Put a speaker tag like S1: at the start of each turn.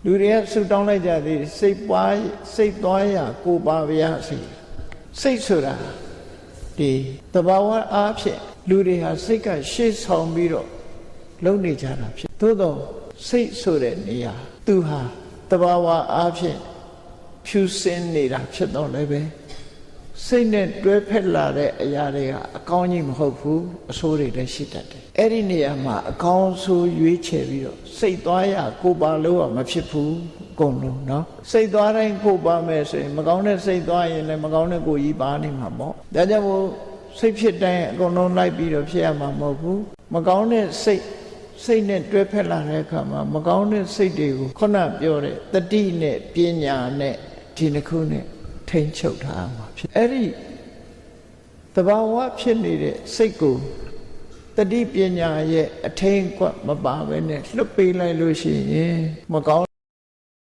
S1: လူတွေကဆူတောင်းလိုက်ကြသည်စိတ်သွားရကိုပါဗျာစီစိတ်ဆိုတာဒီတဘာဝအားဖြင့်လူတွေဟာစိတ်ကရှေ့ဆောင်ပြီးတော့လုံနေကြတာဖြစ်သို့တော့စိတ်ဆိုတဲ့နေရာသူဟာတဘာဝအားဖြင့်ဖြူစင်နေတာဖြစ်တော့လည်းပဲစိတ်နဲ့တွဲဖက်လာတဲ့အရာတွေကအကောင်းကြီးမဟုတ်ဘူးအဆိုးတွေလည်းရှိတတ်တယ်အဲ့ဒီနေရာမှာအကောင်းဆိုးရွေးချယ်ပြီးတော့စိတ်သွားရကိုပါလို့ကမဖြစ်ဘူးအကုန်လုံးเนาะစိတ်သွားတိုင်းကိုပါမယ်ဆိုရင်မကောင်းတဲ့စိတ်သွားရင်လည်းမကောင်းတဲ့ကိုကြီးပါနေမှာပေါ့ဒါကြောင့်မို့စိတ်ဖြစ်တိုင်းအကုန်လုံးလိုက်ပြီးတော့ဖြစ်ရမှာမဟုတ်ဘူးမကောင်းတဲ့စိတ်နဲ့တွဲဖက်လာတဲ့အခါမှာမကောင်းတဲ့စိတ်တွေကိုခုနပြောတဲ့တတိနဲ့ပညာနဲ့ဒီနှစ်ခုနဲ့ထိန်းချုပ်ထားမှာဖြစ်အဲ့ဒီတဘာဝဖြစ်နေတဲ့စိတ်ကိုတတိပညာရဲ့အထိန်ကွက်မပါဘဲနဲ့လွတ်ပေးလိုက်လို့ရှိရင်မကောင်း